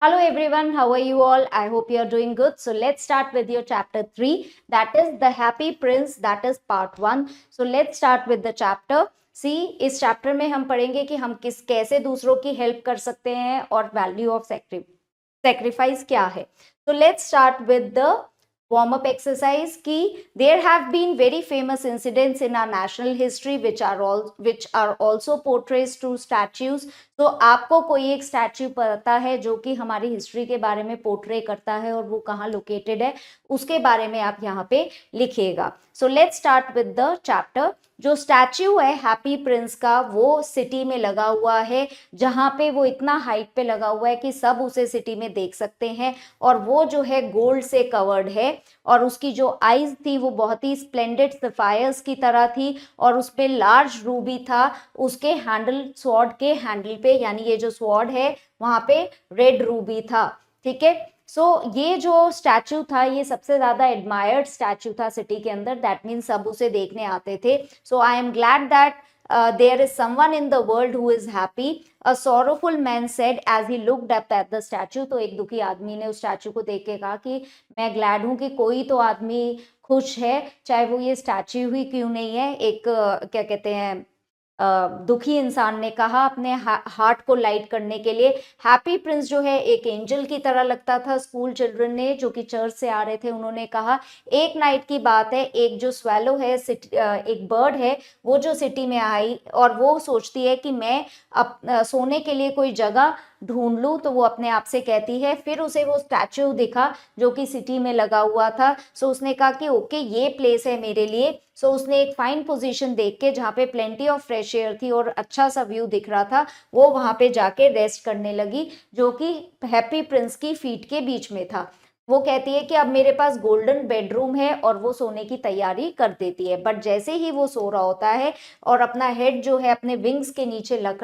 Hello everyone, how are you all? I hope you are doing good. So let's start with your chapter 3, that is The Happy Prince, that is part 1. So let's start with the chapter. See, इस chapter में हम पढ़ेंगे कि हम कैसे दूसरों की help कर सकते हैं और वैल्यू ऑफ सेक्रीफाइस क्या है. So let's start with the warm up exercise ki there have been very famous incidents in our national history which are also portrayed through statues. तो आपको कोई एक स्टैच्यू पता है जो कि हमारी हिस्ट्री के बारे में पोर्ट्रे करता है और वो कहाँ लोकेटेड है, उसके बारे में आप यहाँ पे लिखिएगा. So let's start with the chapter. जो स्टैच्यू है हैप्पी प्रिंस का वो सिटी में लगा हुआ है, जहाँ पे वो इतना हाइट पे लगा हुआ है कि सब उसे सिटी में देख सकते हैं. और वो जो है गोल्ड से कवर्ड है और उसकी जो आईज थी वो बहुत ही स्प्लेंडेड सफायर्स की तरह थी और उस पे लार्ज रूबी था. उसके हैंडल स्वॉर्ड के हैंडल पे, यानी ये जो स्वॉर्ड है वहां पे रेड रूबी था. ठीक है. ये जो स्टैचू था ये सबसे ज्यादा एडमायर्ड स्टैचू था सिटी के अंदर. दैट मीन्स सब उसे देखने आते थे. So I am glad that there is someone in the world who is happy, a sorrowful man said as he looked up at the statue. तो एक दुखी आदमी ने उस स्टैचू को देख के कहा कि मैं ग्लैड हूं कि कोई तो आदमी खुश है, चाहे वो ये स्टैचू ही क्यों नहीं है. एक क्या कहते हैं, दुखी इंसान ने कहा अपने हार्ट को लाइट करने के लिए. हैप्पी प्रिंस जो है एक एंजल की तरह लगता था. स्कूल चिल्ड्रन ने जो कि चर्च से आ रहे थे उन्होंने कहा एक नाइट की बात है, एक जो स्वेलो है, एक बर्ड है, वो जो सिटी में आई और वो सोचती है कि मैं सोने के लिए कोई जगह ढूंढ लूं. तो वो अपने आप से कहती है. फिर उसे वो स्टैचू दिखा जो कि सिटी में लगा हुआ था. सो उसने कहा कि ओके ये प्लेस है मेरे लिए. सो उसने एक फाइन पोजीशन देख के जहाँ पे प्लेंटी ऑफ फ्रेश एयर थी और अच्छा सा व्यू दिख रहा था, वो वहां पे जाके रेस्ट करने लगी, जो कि हैप्पी प्रिंस की फीट के बीच में था. वो कहती है कि अब मेरे पास गोल्डन बेडरूम है और वो सोने की तैयारी कर देती है. बट जैसे ही वो सो रहा होता है और अपना हेड जो है अपने विंग्स के नीचे रख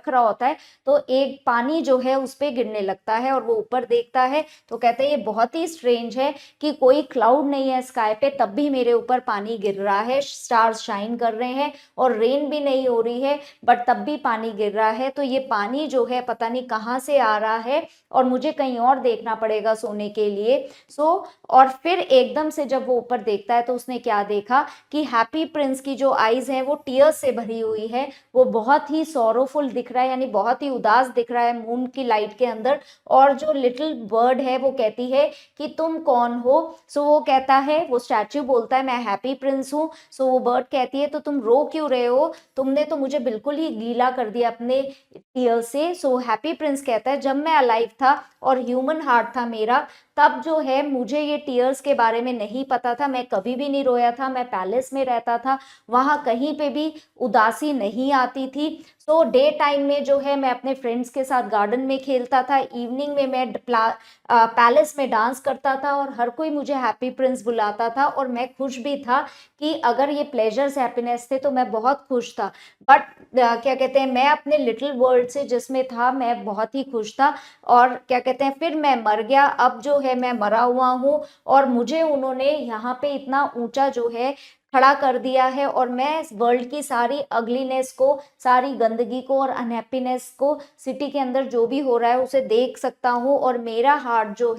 रहा होता है, तो एक पानी जो है उस पर गिरने लगता है और वो ऊपर देखता है. तो कहते हैं ये बहुत ही स्ट्रेंज है कि कोई क्लाउड नहीं है स्काई पे, तब भी मेरे ऊपर पानी गिर रहा है. स्टार्स शाइन कर रहे हैं और रेन भी नहीं हो रही है, बट तब भी पानी गिर रहा है. तो ये पानी जो है पता नहीं कहाँ से आ रहा है और मुझे कहीं और देखना पड़ेगा सोने के लिए. और फिर एकदम से जब वो ऊपर देखता है तो उसने क्या देखा कि हैप्पी प्रिंस की जो आईज है वो टीयर्स से भरी हुई है. वो बहुत ही सॉरोफुल दिख रहा है, यानी बहुत ही उदास दिख रहा है मून की लाइट के अंदर. और जो लिटिल बर्ड है वो कहती है कि तुम कौन हो. वो कहता है, वो स्टैच्यू बोलता है मैं हैप्पी प्रिंस हूँ. वो बर्ड कहती है तो तुम रो क्यों रहे हो, तुमने तो मुझे बिल्कुल ही गीला कर दिया अपने टीयर से. हैप्पी प्रिंस कहता है जब मैं अलाइव था और ह्यूमन हार्ट था मेरा, तब जो है मुझे ये टीयर्स के बारे में नहीं पता था. मैं कभी भी नहीं रोया था. मैं पैलेस में रहता था, वहां कहीं पे भी उदासी नहीं आती थी. डे टाइम में जो है मैं अपने फ्रेंड्स के साथ गार्डन में खेलता था, इवनिंग में मैं पैलेस में डांस करता था और हर कोई मुझे हैप्पी प्रिंस बुलाता था. और मैं खुश भी था कि अगर ये प्लेजर्स हैप्पीनेस थे तो मैं बहुत खुश था. बट क्या कहते हैं, मैं अपने लिटिल वर्ल्ड से जिसमें था मैं बहुत ही खुश था. और क्या कहते हैं, फिर मैं मर गया. अब जो है मैं मरा हुआ हूँ और मुझे उन्होंने यहाँ पे इतना ऊंचा जो है खड़ा कर दिया है और मैं इस वर्ल्ड की सारी अगलीनेस को, सारी गंदगी को और अनहैप्पीनेस को, सिटी के अंदर जो भी हो रहा है उसे देख सकता हूँ. और मेरा हार्ट जो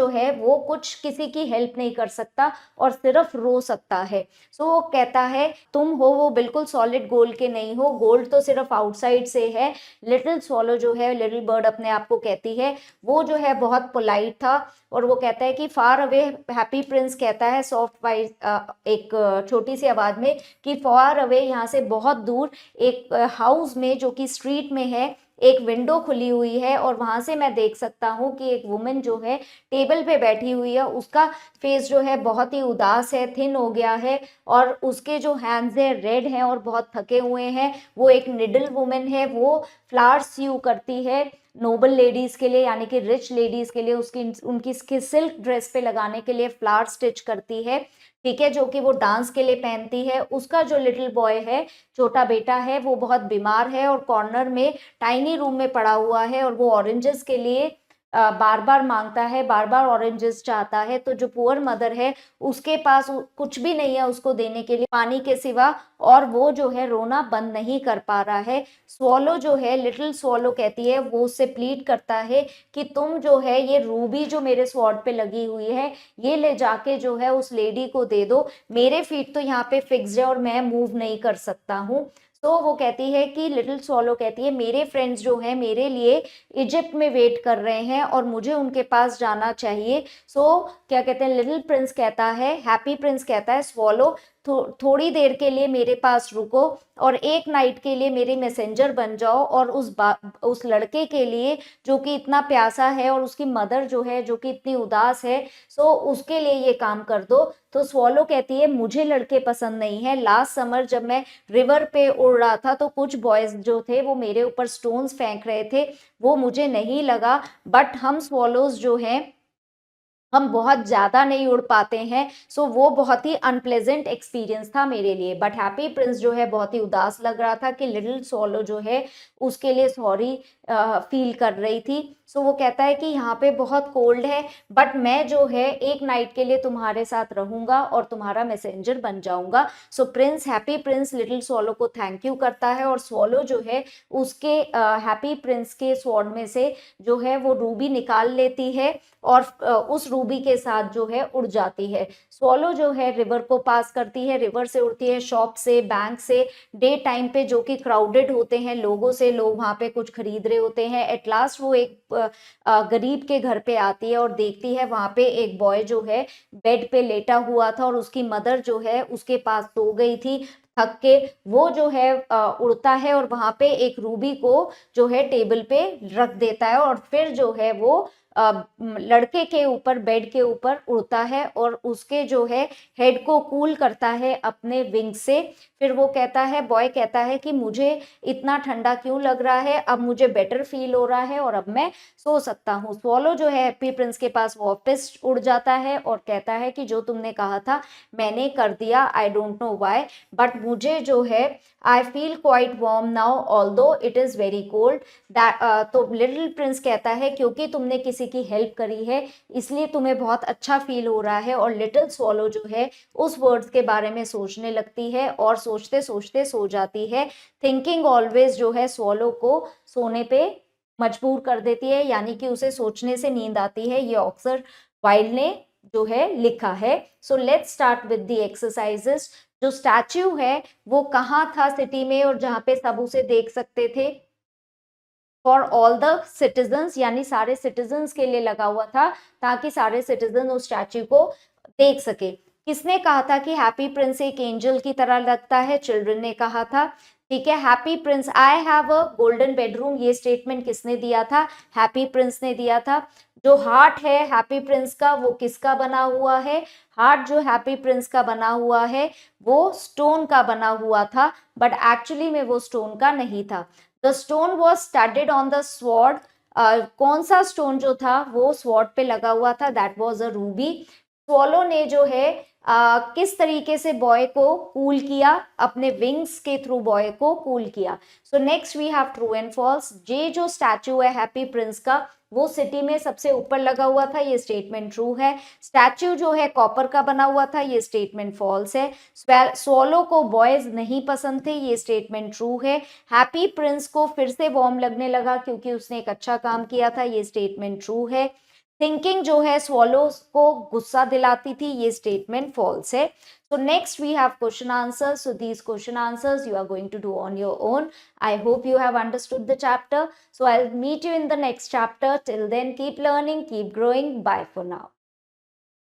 है वो कुछ किसी की हेल्प नहीं कर सकता और सिर्फ रो सकता है. वो कहता है तुम हो वो बिल्कुल सॉलिड गोल्ड के नहीं हो, गोल्ड तो सिर्फ आउटसाइड से है. लिटिल स्वॉलो जो है, लिटिल बर्ड अपने आप को कहती है, वो जो है बहुत पोलाइट था. और वो कहता है कि फार अवे, हैप्पी प्रिंस कहता है सॉफ्ट वाइज एक छोटी सी आवाज में कि फार अवे, यहाँ से बहुत दूर एक हाउस में जो कि स्ट्रीट में है, एक विंडो खुली हुई है और वहां से मैं देख सकता हूँ कि एक वुमेन जो है टेबल पे बैठी हुई है. उसका फेस जो है बहुत ही उदास है, थिन हो गया है और उसके जो हैंड्स है रेड हैं और बहुत थके हुए हैं. वो एक निडल वुमेन है. वो फ्लावर्स यूज करती है नोबल लेडीज के लिए, यानी कि रिच लेडीज के लिए, उसकी उनकी सिल्क ड्रेस पे लगाने के लिए फ्लावर स्टिच करती है. ठीक है, जो कि वो डांस के लिए पहनती है. उसका जो लिटिल बॉय है, छोटा बेटा है, वो बहुत बीमार है और कॉर्नर में टाइनी रूम में पड़ा हुआ है और वो ऑरेंजेस के लिए बार बार मांगता है, बार बार ऑरेंजेस चाहता है, तो जो पुअर मदर है उसके पास कुछ भी नहीं है उसको देने के लिए पानी के सिवा, और वो जो है रोना बंद नहीं कर पा रहा है। स्वॉलो जो है, लिटिल स्वॉलो कहती है, वो उससे प्लीड करता है कि तुम जो है ये रूबी जो मेरे स्वॉर्ड पे लगी हुई है ये ले जाके जो है उस लेडी को दे दो, मेरे फीट तो यहाँ पे फिक्स्ड है और मैं मूव नहीं कर सकता हूँ। तो वो कहती है कि लिटिल स्वॉलो कहती है मेरे फ्रेंड्स जो हैं मेरे लिए इजिप्ट में वेट कर रहे हैं और मुझे उनके पास जाना चाहिए। सो क्या कहते हैं, लिटिल प्रिंस कहता है, हैप्पी प्रिंस कहता है स्वॉलो थोड़ी देर के लिए मेरे पास रुको और एक नाइट के लिए मेरे मैसेंजर बन जाओ, और उस लड़के के लिए जो कि इतना प्यासा है और उसकी मदर जो है जो कि इतनी उदास है, सो उसके लिए ये काम कर दो। तो स्वॉलो कहती है मुझे लड़के पसंद नहीं है, लास्ट समर जब मैं रिवर पे उड़ रहा था तो कुछ बॉयज जो थे वो मेरे ऊपर स्टोन्स फेंक रहे थे, वो मुझे नहीं लगा, बट हम स्वॉलोज जो हैं हम बहुत ज़्यादा नहीं उड़ पाते हैं, सो वो बहुत ही अनप्लेजेंट एक्सपीरियंस था मेरे लिए। बट हैप्पी प्रिंस जो है बहुत ही उदास लग रहा था कि लिटिल स्वॉलो जो है उसके लिए सॉरी फील कर रही थी। सो वो कहता है कि यहाँ पे बहुत कोल्ड है, बट मैं जो है एक नाइट के लिए तुम्हारे साथ रहूंगा और तुम्हारा मैसेंजर बन जाऊंगा। So prince, happy prince little swallow को थैंक यू करता है और स्वॉलो जो है उसके हैप्पी प्रिंस के स्वॉर्ड में से जो है वो रूबी निकाल लेती है और उस रूबी के साथ जो है उड़ जाती है। स्वॉलो जो है रिवर को पास करती है, रिवर से उड़ती है, शॉप से, बैंक से, डे टाइम पे जो कि क्राउडेड होते हैं लोगों से, लोग वहां पे कुछ खरीद रहे होते हैं। एट लास्ट वो एक गरीब के घर पे आती है और देखती है वहां पे एक बॉय जो है बेड पे लेटा हुआ था और उसकी मदर जो है उसके पास सो गई थी थक के। वो जो है उड़ता है और वहां पे एक रूबी को जो है टेबल पे रख देता है और फिर जो है वो लड़के के ऊपर, बेड के ऊपर उड़ता है और उसके जो है हेड को कूल करता है अपने विंग से। फिर वो कहता है, बॉय कहता है कि मुझे इतना ठंडा क्यों लग रहा है, अब मुझे बेटर फील हो रहा है और अब मैं सो सकता हूँ। स्वॉलो जो है हैप्पी प्रिंस के पास वापस उड़ जाता है और कहता है कि जो तुमने कहा था मैंने कर दिया, I don't know why, but मुझे जो है I feel quite warm now although it is very cold. तो लिटिल प्रिंस कहता है क्योंकि तुमने किसी की हेल्प करी है इसलिए तुम्हें बहुत अच्छा फील हो रहा है। और लिटिल स्वॉलो जो है उस वर्ड्स के बारे में सोचने लगती है और सोचते सोचते सो जाती है। थिंकिंग ऑलवेज जो है स्वॉलो को सोने पे मजबूर कर देती है, यानी कि उसे सोचने से नींद आती है। ये ऑक्सर वाइल्ड ने जो है लिखा है। So let's start with the exercises. जो स्टैच्यू है वो कहाँ था सिटी में और जहाँ पे सब उसे देख सकते थे? फॉर ऑल द सिटीजन्स, यानी सारे सिटीजन्स के लिए लगा हुआ था ताकि सारे सिटीजन उस स्टैच्यू को देख सके। किसने कहा था कि हैप्पी प्रिंस एक एंजल की तरह लगता है? चिल्ड्रन ने कहा था। ठीक है, happy Prince I have a golden bedroom, ये स्टेटमेंट किसने दिया था? हैप्पी प्रिंस ने दिया था। जो हार्ट है हैप्पी प्रिंस का वो किसका बना हुआ है? हार्ट जो हैप्पी प्रिंस का बना हुआ है वो स्टोन का बना हुआ था, बट एक्चुअली में वो स्टोन का नहीं था। The stone was studded on the sword, कौन सा स्टोन जो था वो स्वॉर्ड पे लगा हुआ था? That was a Ruby. Swallow ने जो है किस तरीके से बॉय को कूल किया? अपने विंग्स के थ्रू बॉय को कूल किया। So next we have true and false. ये जो स्टैचू है हैप्पी प्रिंस का वो सिटी में सबसे ऊपर लगा हुआ था, ये स्टेटमेंट ट्रू है। स्टैचू जो है कॉपर का बना हुआ था, ये स्टेटमेंट फॉल्स है। स्वॉलो को बॉयज नहीं पसंद थे, ये स्टेटमेंट ट्रू है। हैप्पी प्रिंस को फिर से वार्म लगने लगा क्योंकि उसने एक अच्छा काम किया था, ये स्टेटमेंट ट्रू है। थिंकिंग जो है स्वॉलो को गुस्सा दिलाती थी, ये स्टेटमेंट फॉल्स है। So next we have question answers. So these question answers you are going to do on your own. I hope you have understood the chapter. So I'll meet you in the next chapter. Till then, keep learning, keep growing. Bye for now.